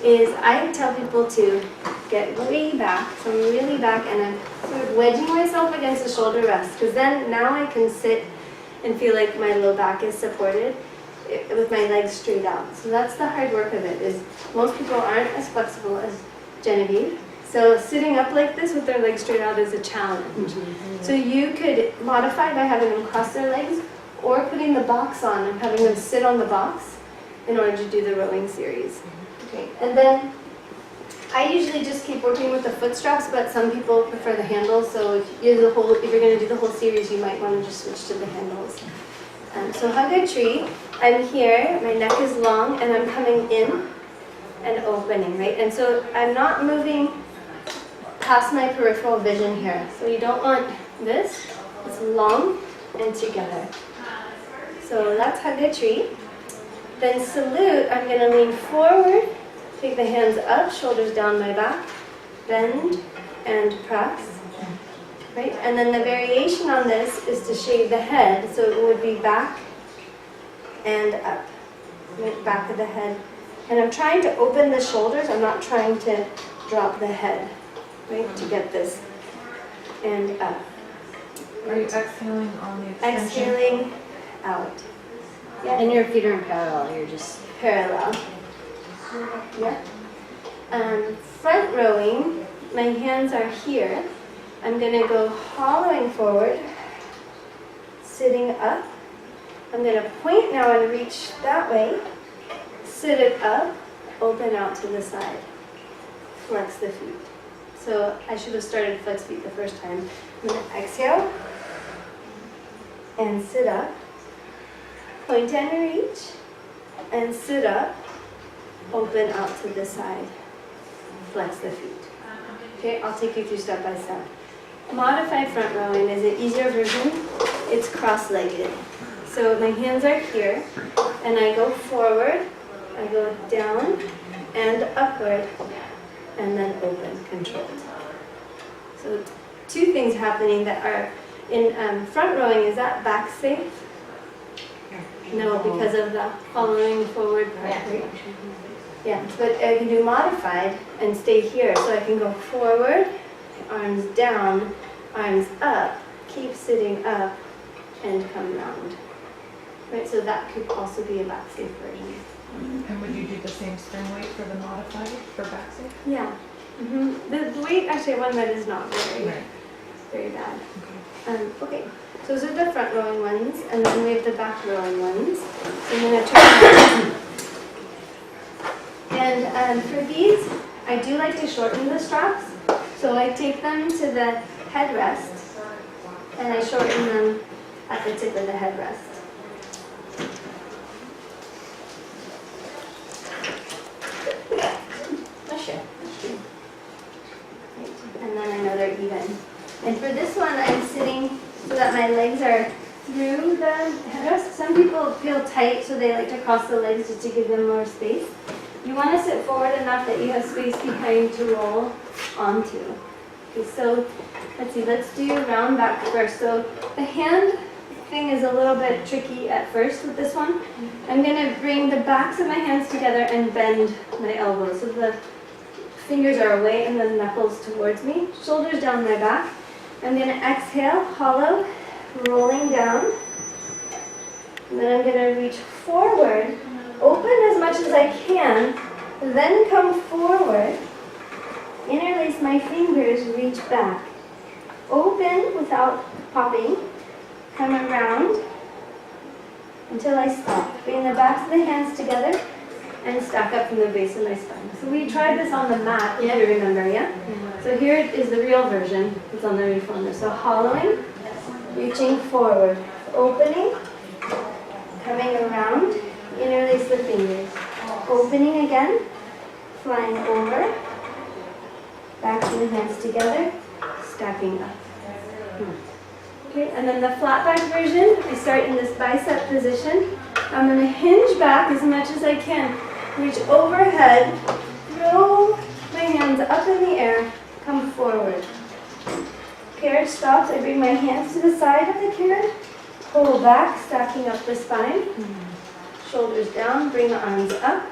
is I tell people to get way back, so I'm really back, and I'm sort of wedging myself against the shoulder rest, because then now I can sit and feel like my low back is supported with my legs straight out. So that's the hard work of it, is most people aren't as flexible as Genevieve. So sitting up like this with their legs straight out is a challenge. So you could modify by having them cross their legs, or putting the box on and having them sit on the box in order to do the rowing series. Okay, and then I usually just keep working with the foot straps, but some people prefer the handles. So if you're going to do the whole series, you might want to just switch to the handles. So hug a tree. I'm here, my neck is long, and I'm coming in and opening, right? And so I'm not moving past my peripheral vision here. So you don't want this. It's long and together. So that's hug a tree. Then salute, I'm going to lean forward, take the hands up, shoulders down my back, bend and press. Right? And then the variation on this is to shave the head, so it would be back and up. Right? Back of the head. And I'm trying to open the shoulders, I'm not trying to drop the head, right? To get this and up. Are you exhaling on the extension? Exhaling out. Yeah. And your feet are in parallel, you're just Parallel. Yeah. Front rowing, my hands are here. I'm going to go hollowing forward, sitting up. I'm going to point now and reach that way, sit it up, open out to the side, flex the feet. So I should have started flex feet the first time. I'm going to exhale and sit up, point and reach, and sit up, open out to the side, flex the feet. Okay, I'll take you through step by step. Modified front rowing is an easier version. It's cross-legged. So my hands are here, and I go forward, I go down and upward, and then open, controlled. So two things happening that are in front rowing. Is that back safe? No, because of the following forward part. Right? Yeah, but I can do modified and stay here. So I can go forward, arms down, arms up, keep sitting up, and come round. Right, so that could also be a back safe version. And would you do the same spring weight for the modified for back safe? Yeah. The weight, actually, one that is not very bad. Okay, so those are the front rowing ones, and then we have the back rowing ones. So I'm going to turn and for these, I do like to shorten the straps. So I take them to the headrest, and I shorten them at the tip of the headrest. And then I know they're even. And for this one, I'm sitting so that my legs are through the headrest. Some people feel tight, so they like to cross the legs just to give them more space. You want to sit forward enough that you have space behind to roll onto. Okay, so let's see, let's do round back first. So the hand thing is a little bit tricky at first with this one. I'm going to bring the backs of my hands together and bend my elbows. So the fingers are away and the knuckles towards me. Shoulders down my back. I'm going to exhale, hollow, rolling down. And then I'm going to reach forward, open as much as I can, then come forward, interlace my fingers, reach back. Open without popping, come around until I stop. Bring the backs of the hands together and stack up from the base of my spine. So we tried this on the mat, if you remember, yeah? So here is the real version. It's on the reformer. So hollowing, reaching forward, opening, coming around, interlace the fingers. Opening again, flying over, back to the hands together, stacking up. Okay, and then the flat back version, I start in this bicep position. I'm going to hinge back as much as I can. Reach overhead, throw my hands up in the air, come forward. Carriage stops, I bring my hands to the side of the carriage, pull back, stacking up the spine. Shoulders down, bring the arms up,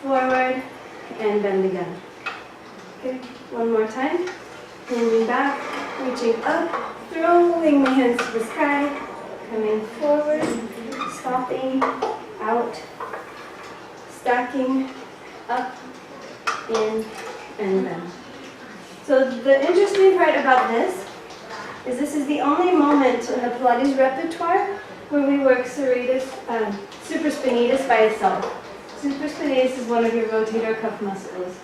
forward, and bend again. Okay, one more time. Bending back, reaching up, throwing my hands to the sky, coming forward, stopping, out, stacking, up, in, and then. So the interesting part about this is the only moment in the Pilates repertoire where we work supraspinatus by itself. Supraspinatus is one of your rotator cuff muscles.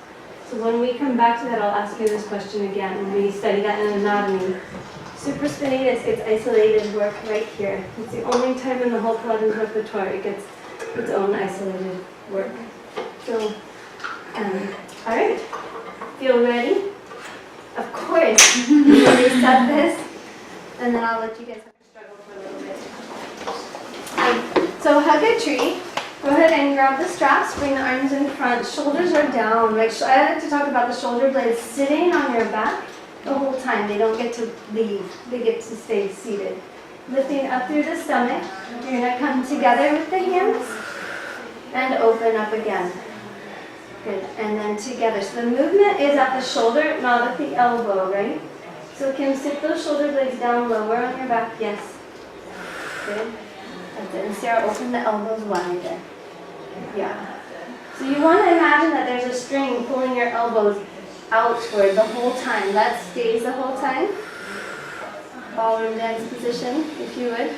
So when we come back to that, I'll ask you this question again when we study that in anatomy. Supraspinatus gets isolated work right here. It's the only time in the whole Pilates repertoire it gets its own isolated work. So, all right, feel ready? Of course, we'll reset this, and then I'll let you guys have to struggle for a little bit. So hug a tree. Go ahead and grab the straps, bring the arms in front, shoulders are down. Like, I like to talk about the shoulder blades sitting on your back the whole time. They don't get to leave, they get to stay seated. Lifting up through the stomach, you're going to come together with the hands and open up again. Good, and then together. So the movement is at the shoulder, not at the elbow, right? So Kim, sit those shoulder blades down lower on your back, yes. Good. And Sarah, open the elbows wider. Yeah. So you want to imagine that there's a string pulling your elbows outward the whole time. That stays the whole time. Ballroom dance position, if you would.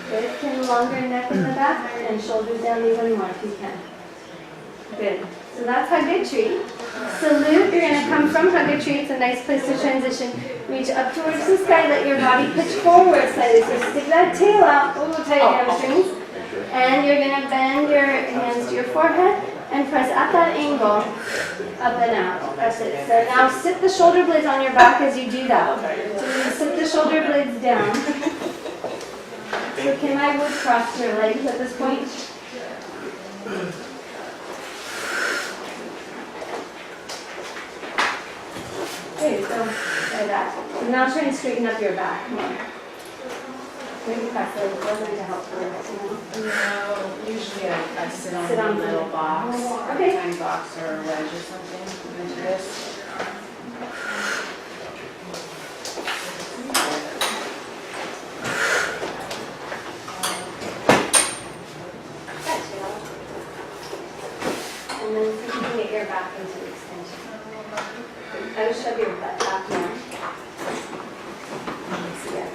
Good. Kim, longer neck in the back and shoulders down even more if you can. Good. So that's hug a tree. Salute, you're going to come from hug a tree. It's a nice place to transition. Reach up towards the sky, let your body pitch forward slightly. So stick that tail out, tight hamstrings. And you're going to bend your hands to your forehead and press at that angle, up and out. That's it. So now sit the shoulder blades on your back as you do that. So you're going to sit the shoulder blades down. So Kim, I would cross your legs at this point. Okay, so like that. So now try and straighten up your back. Come on. Maybe press it. It wasn't to help her. No, usually I sit on a little box, Okay. tiny box or a wedge or something into this. And then see if you can get your back into extension. I would shove your butt back more. Yes.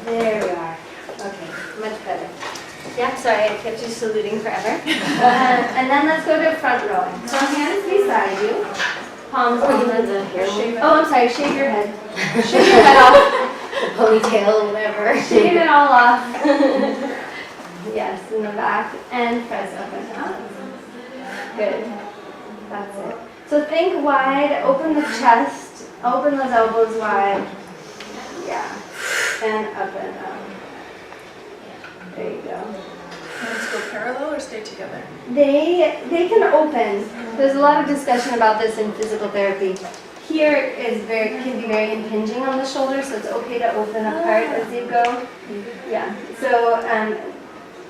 There we are. Okay, much better. Yeah, sorry, I kept you saluting forever. And then let's go to front rowing. So hands beside you. Palms on the hair. Oh, I'm sorry, shave your head. Shave your head off. The ponytail, whatever. Shave it all off. Yes, in the back. And press up and up. Good. That's it. So think wide, open the chest, open those elbows wide. Yeah. And up and up. There you go. Hands go parallel or stay together? They can open. There's a lot of discussion about this in physical therapy. Here can be very impinging on the shoulder, so it's okay to open apart as you go. Yeah. So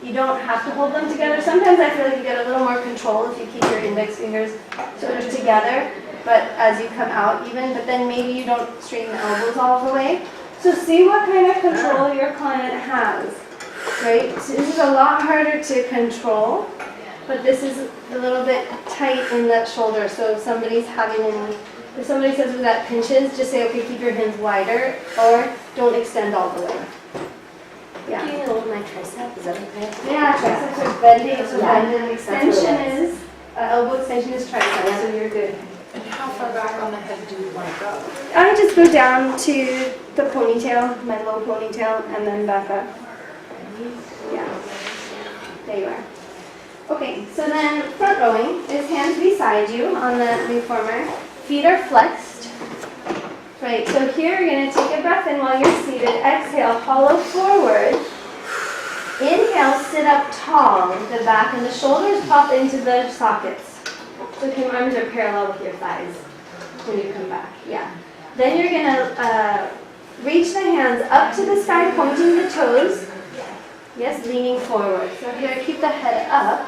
you don't have to hold them together. Sometimes I feel like you get a little more control if you keep your index fingers sort of together, but as you come out even, but then maybe you don't straighten the elbows all the way. So see what kind of control your client has, right? So this is a lot harder to control, but this is a little bit tight in that shoulder. So if somebody says where that pinches, just say, okay, keep your hands wider, or don't extend all the way. Yeah. Can you hold my tricep? Is that okay? Yeah, triceps are bending, so Yeah, bending extension is, elbow extension is tricep, so you're good. And how far back on the head do you want to go? I just go down to the ponytail, my low ponytail, and then back up. Yeah, there you are. Okay, so then front rowing is hands beside you on the reformer. Feet are flexed. Right, so here you're going to take a breath in while you're seated. Exhale, hollow forward. Inhale, sit up tall. The back and the shoulders pop into the sockets. So your arms are parallel with your thighs when you come back. Yeah. Then you're going to reach the hands up to the sky, pointing the toes. Yes, leaning forward. So here, keep the head up.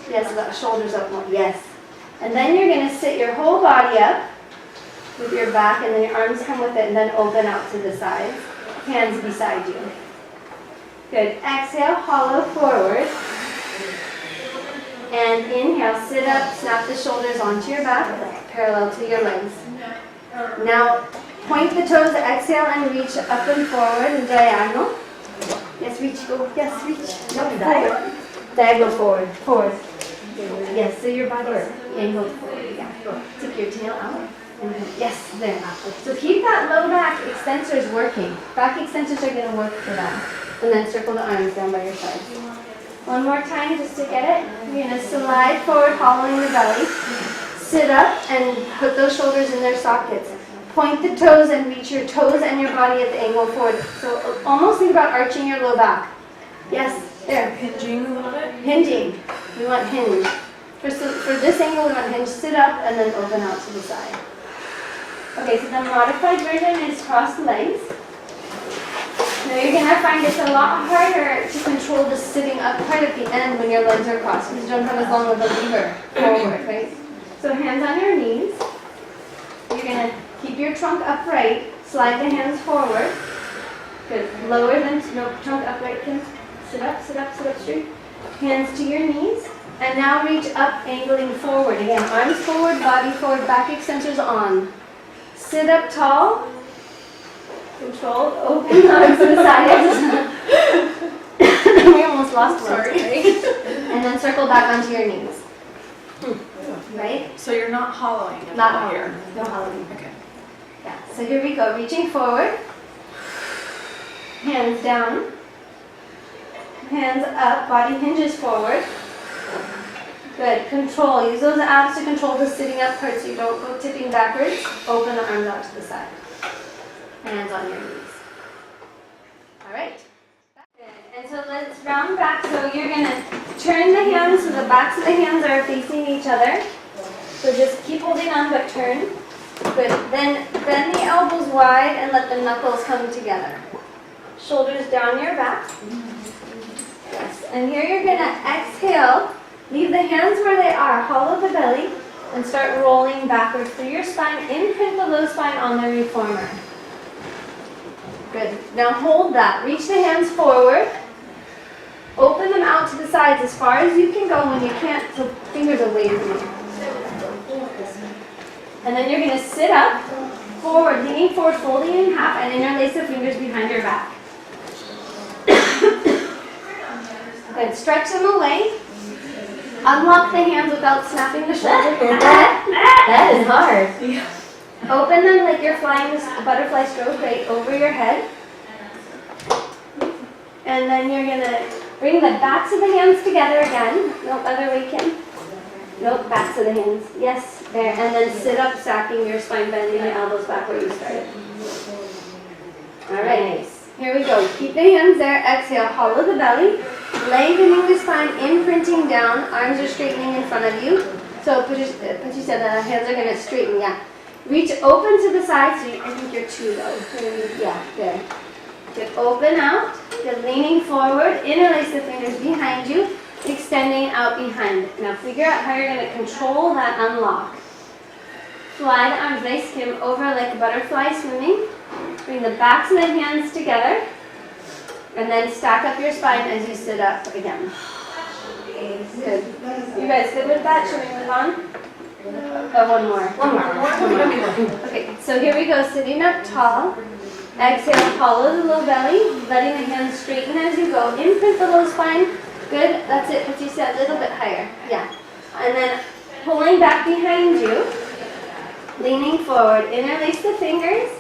Yes, the shoulders up more. Yes. And then you're going to sit your whole body up with your back, and then your arms come with it, and then open out to the sides. Hands beside you. Good. Exhale, hollow forward. And inhale, sit up, snap the shoulders onto your back, parallel to your legs. Now, point the toes, exhale, and reach up and forward in diagonal. Yes, reach, go. Yes, reach. No, forward. Diagonal forward. Forward. Yes, so your body is angled forward. Yeah. Take your tail out. Yes, there. So keep that low back extensors working. Back extensors are going to work for that. And then circle the arms down by your sides. One more time just to get it. You're going to slide forward, hollowing the belly. Sit up and put those shoulders in their sockets. Point the toes and reach your toes and your body at the angle forward. So almost think about arching your low back. Yes, there. Hinging a little bit. Hinging. We want hinge. For this angle, we want hinge. Sit up and then open out to the side. Okay, so the modified version is crossed legs. Now you're going to find it's a lot harder to control the sitting up part at the end when your legs are crossed because you don't have as long of a lever forward, right? So hands on your knees. You're going to keep your trunk upright. Slide the hands forward. Good. Lower them, no, trunk upright. Sit up, sit up, sit up straight. Hands to your knees. And now reach up, angling forward. Again, arms forward, body forward, back extensors on. Sit up tall. Controlled. Open arms to the sides. We almost lost one. Sorry. And then circle back onto your knees. Right? So you're not hollowing at Not all here. here. No hollowing. Okay. Yeah. So here we go. Reaching forward. Hands down. Hands up. Body hinges forward. Good. Control. Use those abs to control the sitting up part so you don't go tipping backwards. Open the arms out to the side. Hands on your knees. All right. Good. And so let's round back. So you're going to turn the hands so the backs of the hands are facing each other. So just keep holding on but turn. Good. Then bend the elbows wide and let the knuckles come together. Shoulders down your back. Yes. And here you're going to exhale. Leave the hands where they are. Hollow the belly and start rolling backwards through your spine. Imprint the low spine on the reformer. Good. Now hold that. Reach the hands forward. Open them out to the sides as far as you can go. When you can't, so fingers away from you. And then you're going to sit up, forward, leaning forward, folding in half, and interlace the fingers behind your back. Good. Stretch them away. Unlock the hands without snapping the shoulders. That is hard. Open them like you're flying this butterfly stroke right over your head. And then you're going to bring the backs of the hands together again. No, other way, Kim. Nope, backs of the hands. Yes, there. And then sit up, stacking your spine, bending your elbows back where you started. All right. Nice. Here we go. Keep the hands there. Exhale. Hollow the belly. Lengthening the spine, imprinting down. Arms are straightening in front of you. So Patricia said the hands are going to straighten. Yeah. Reach open to the side. So I think you're two though. Yeah, there. Good. Open out. Good. Leaning forward. Interlace the fingers behind you. Extending out behind. Now figure out how you're going to control that unlock. Fly the arms nice, Kim, over like a butterfly swimming. Bring the backs of the hands together. And then stack up your spine as you sit up again. Good. You guys good with that? Should we move on? One more. Okay, so here we go. Sitting up tall. Exhale, hollow the low belly. Letting the hands straighten as you go. Imprint the low spine. Good. That's it. Patricia, a little bit higher. Yeah. And then pulling back behind you. Leaning forward. Interlace the fingers.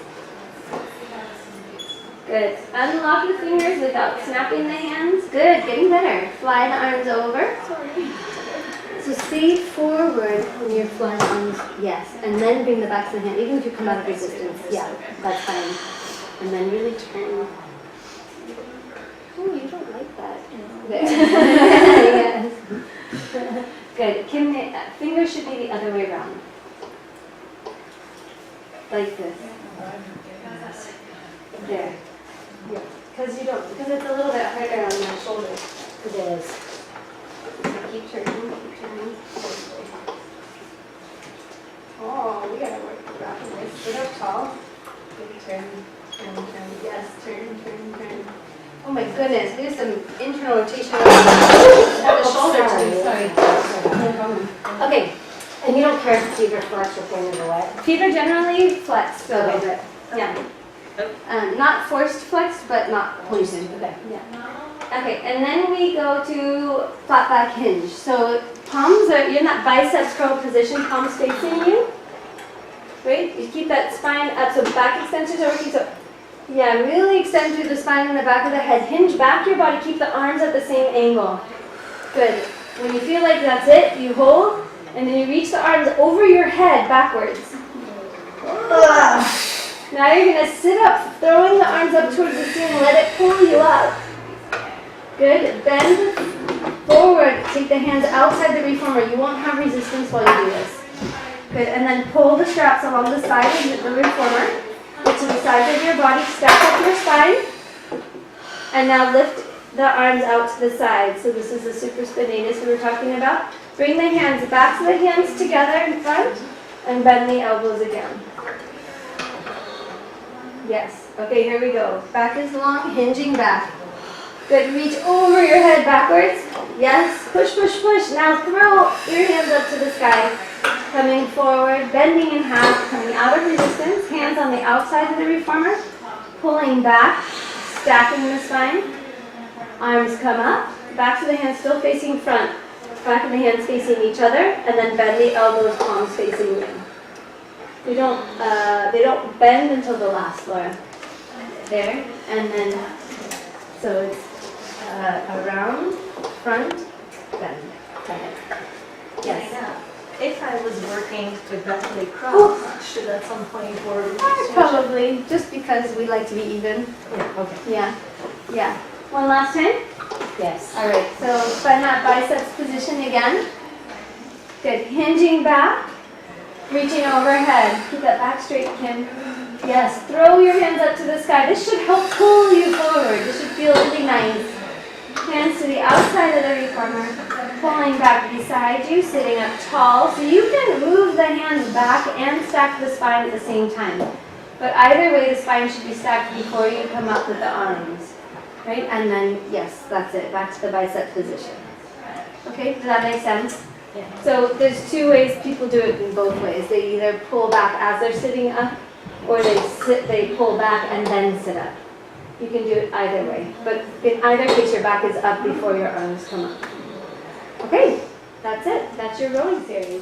Good. Unlock the fingers without snapping the hands. Good. Getting better. Fly the arms over. So stay forward when you're flying the arms. Yes. And then bring the backs of the hand. Even if you come out of resistance. Yeah. That's fine. And then really turn. Oh, you don't like that. Good. Yes. Good. Kim, fingers should be the other way around. Like this. There. Yeah. because it's a little bit harder on my shoulders. It is. So keep turning, keep turning. Oh, we gotta work rapidly. Sit up tall. Good turn, turn, turn. Yes, turn, turn, turn. Oh my goodness, do some internal rotation at the shoulder too. Sorry. No problem. Okay, and you don't care if feet are flexed or pointed or what? Feet are generally flexed a little Okay. bit. Yeah. Not forced flexed, but not pointed. Okay. Yeah. Okay, and then we go to flat back hinge. So palms are, you're in that biceps curl position, palms facing you. Right? You keep that spine up, so back extensions are working. So yeah, really extend through the spine and the back of the head. Hinge back your body, keep the arms at the same angle. Good. When you feel like that's it, you hold, and then you reach the arms over your head backwards. Now you're going to sit up, throwing the arms up towards the ceiling, let it pull you up. Good. Bend forward, take the hands outside the reformer. You won't have resistance while you do this. Good. And then pull the straps along the side of the reformer. Get to the sides of your body, stack up your spine, and now lift the arms out to the side. So this is the supraspinatus we were talking about. Bring the hands, backs of the hands together in front, and bend the elbows again. Yes. Okay, here we go. Back is long, hinging back. Good. Reach over your head backwards. Yes. Push, push, push. Now throw your hands up to the sky. Coming forward, bending in half, coming out of resistance. Hands on the outside of the reformer. Pulling back, stacking the spine. Arms come up. Backs of the hands still facing front. Back of the hands facing each other. And then bend the elbows, palms facing you. They don't bend until the last, Laura. There, and then, so it's around, front, bend. Yes. If I was working with belly cross, should at some point or Probably, just because we like to be even. Yeah, okay. Yeah, yeah. One last time. Yes. All right, so find that biceps position again. Good, hinging back, reaching overhead. Keep that back straight, Kim. Yes, throw your hands up to the sky. This should help pull you forward. This should feel really nice. Hands to the outside of the reformer, pulling back beside you, sitting up tall. So you can move the hands back and stack the spine at the same time. But either way, the spine should be stacked before you come up with the arms. Right? And then, yes, that's it. Back to the bicep position. Okay, does that make sense? Yeah. So there's two ways people do it in both ways. They either pull back as they're sitting up, or they pull back and then sit up. You can do it either way. But in either case, your back is up before your arms come up. Okay, that's it. That's your rowing series.